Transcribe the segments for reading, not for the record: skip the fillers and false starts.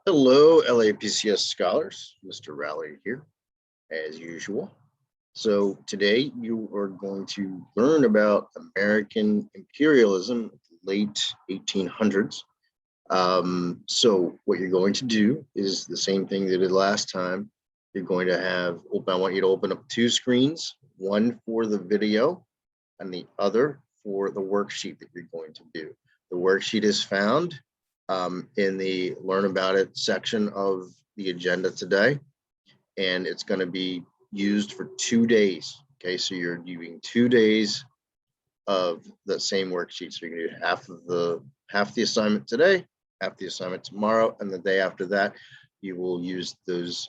Hello, LAPCS scholars. Mr. Rowley here, as usual. So today you are going to learn about American imperialism, late 1800s. So what you're going to do is the same thing they did last time. You're going to have, I want you to open up two screens, one for the video and the other for the worksheet that you're going to do. The worksheet is found in the Learn About It section of the agenda today, and it's going to be used for 2 days. Okay, so you're doing 2 days of the same worksheet. So you're going to do half the assignment today, half the assignment tomorrow, and the day after that, you will use those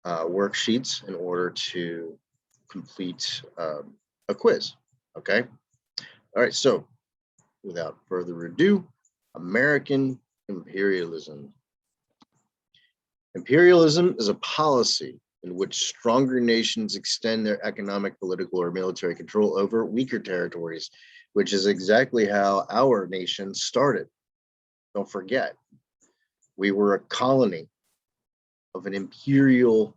worksheets in order to complete a quiz. Okay. All right. So without further ado, American imperialism. Imperialism is a policy in which stronger nations extend their economic, political, or military control over weaker territories, which is exactly how our nation started. Don't forget, we were a colony of an imperial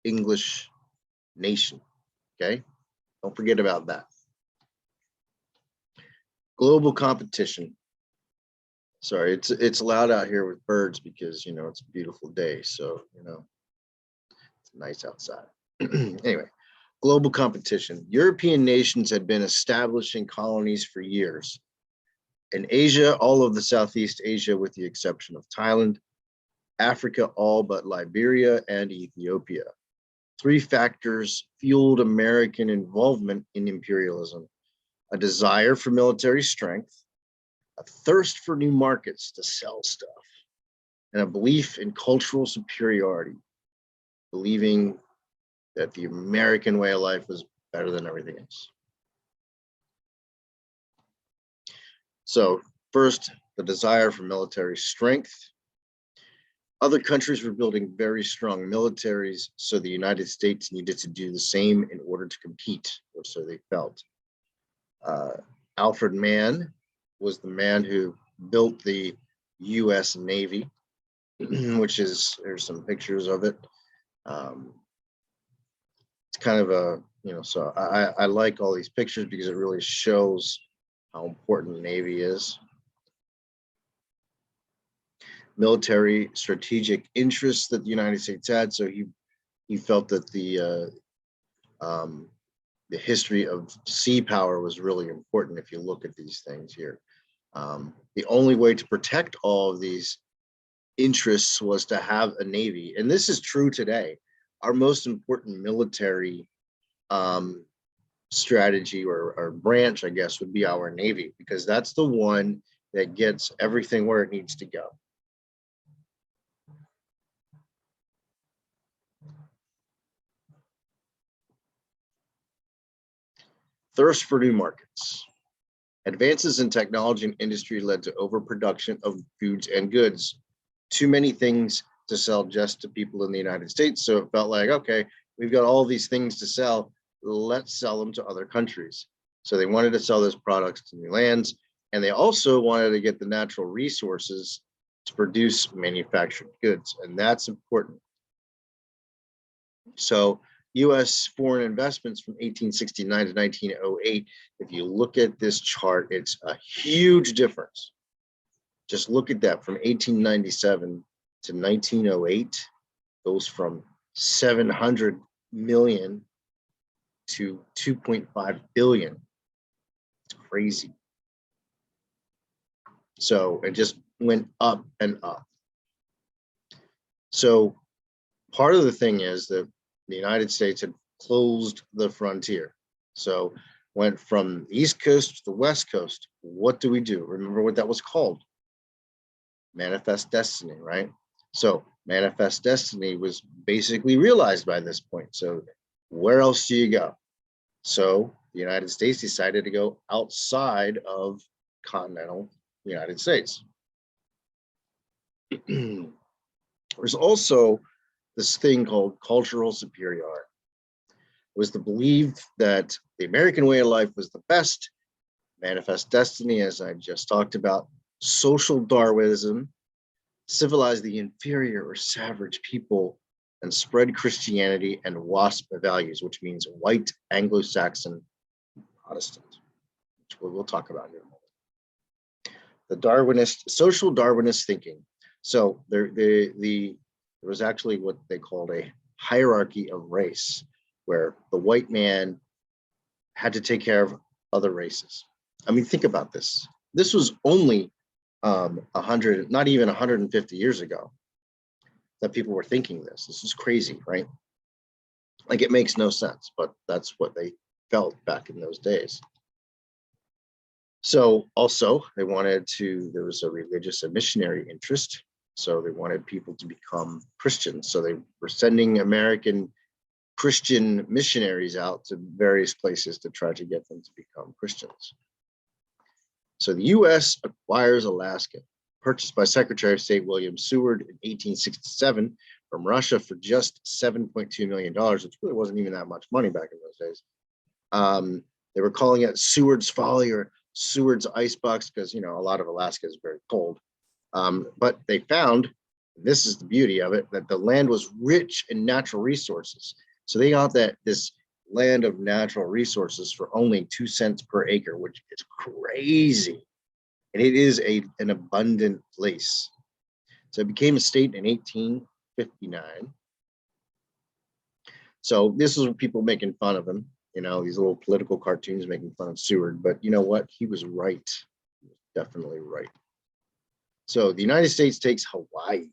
English nation, okay? Don't forget about that. Global competition. Sorry, it's loud out here with birds because, you know, it's a beautiful day. So, you know, it's nice outside. Anyway, global competition. European nations had been establishing colonies for years. In Asia, all of the Southeast Asia, with the exception of Thailand, Africa, all but Liberia and Ethiopia. 3 factors fueled American involvement in imperialism: a desire for military strength, a thirst for new markets to sell stuff, and a belief in cultural superiority, believing that the American way of life was better than everything else. So first, the desire for military strength. Other countries were building very strong militaries, so the United States needed to do the same in order to compete, or so they felt. Alfred Mann was the man who built the U.S. Navy, which is, there's some pictures of it. It's kind of a, you know, so I like all these pictures because it really shows how important the Navy is. Military strategic interests that the United States had. So he felt that the history of sea power was really important if you look at these things here. The only way to protect all of these interests was to have a Navy. And this is true today. Our most important military strategy or branch, I guess, would be our Navy, because that's the one that gets everything where it needs to go. Thirst for new markets. Advances in technology and industry led to overproduction of foods and goods. Too many things to sell just to people in the United States. So it felt like, okay, we've got all these things to sell, let's sell them to other countries. So they wanted to sell those products to new lands, and they also wanted to get the natural resources to produce manufactured goods, and that's important. So U.S. foreign investments from 1869 to 1908, if you look at this chart, it's a huge difference. Just look at that. From 1897 to 1908, goes from 700 million to 2.5 billion. It's crazy. So it just went up and up. So part of the thing is that the United States had closed the frontier. So went from the East Coast to the West Coast. What do we do? Remember what that was called? Manifest destiny, right? So manifest destiny was basically realized by this point. So where else do you go? So the United States decided to go outside of continental United States. There's also this thing called cultural superiority. It was the belief that the American way of life was the best. Manifest destiny, as I just talked about. Social Darwinism civilize the inferior or savage people, and spread Christianity and WASP values, which means white Anglo-Saxon Protestant, which we'll talk about here in a moment. The social Darwinist thinking. So there was actually what they called a hierarchy of race, where the white man had to take care of other races. I mean, think about this. This was only 100, not even 150 years ago that people were thinking this. This is crazy, right? Like, it makes no sense, but that's what they felt back in those days. So also there was a religious and missionary interest. So they wanted people to become Christians. So they were sending American Christian missionaries out to various places to try to get them to become Christians. So the US acquires Alaska, purchased by Secretary of State William Seward in 1867 from Russia for just $7.2 million, which really wasn't even that much money back in those days. They were calling it Seward's Folly or Seward's Icebox because, you know, a lot of Alaska is very cold. But they found, this is the beauty of it, that the land was rich in natural resources. So they got this land of natural resources for only 2 cents per acre, which is crazy. And it is an abundant place. So it became a state in 1859. So this is what people making fun of him, you know, these little political cartoons making fun of Seward. But you know what? He was right. He was definitely right. So the United States takes Hawaii,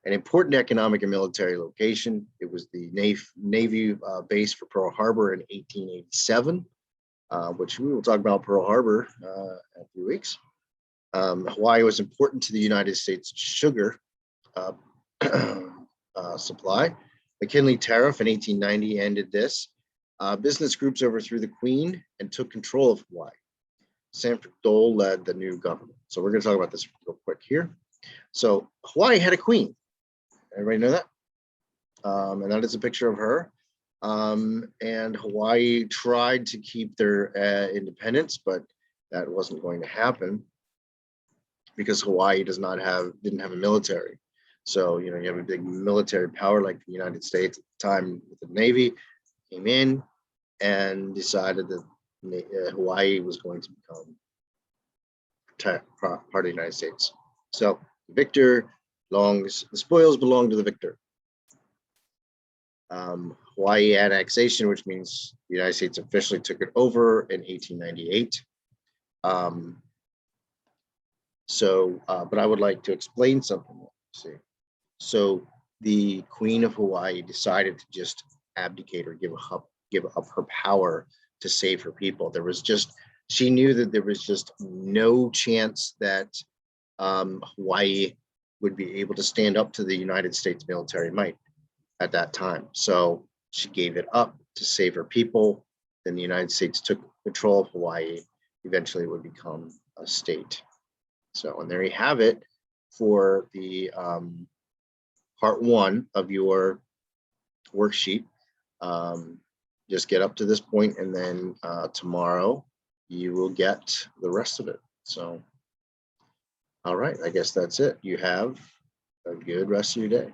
an important economic and military location. It was the Navy base for Pearl Harbor in 1887, which we will talk about Pearl Harbor in a few weeks. Hawaii was important to the United States sugar supply. McKinley Tariff in 1890 ended this. Business groups overthrew the Queen and took control of Hawaii. Sanford Dole led the new government. So we're going to talk about this real quick here. So Hawaii had a queen. Everybody know that? And that is a picture of her. And Hawaii tried to keep their independence, but that wasn't going to happen because Hawaii didn't have a military. So, you know, you have a big military power like the United States at the time with the Navy came in and decided that Hawaii was going to become part of the United States. So the spoils belong to the victor. Hawaii annexation, which means the United States officially took it over in 1898. But I would like to explain something. See, so the Queen of Hawaii decided to just abdicate or give up her power to save her people. She knew that there was just no chance that Hawaii would be able to stand up to the United States military might at that time. So she gave it up to save her people. Then the United States took control of Hawaii. Eventually it would become a state. So, and there you have it for the part 1 of your worksheet. Just get up to this point, and then tomorrow you will get the rest of it. So, all right, I guess that's it. You have a good rest of your day.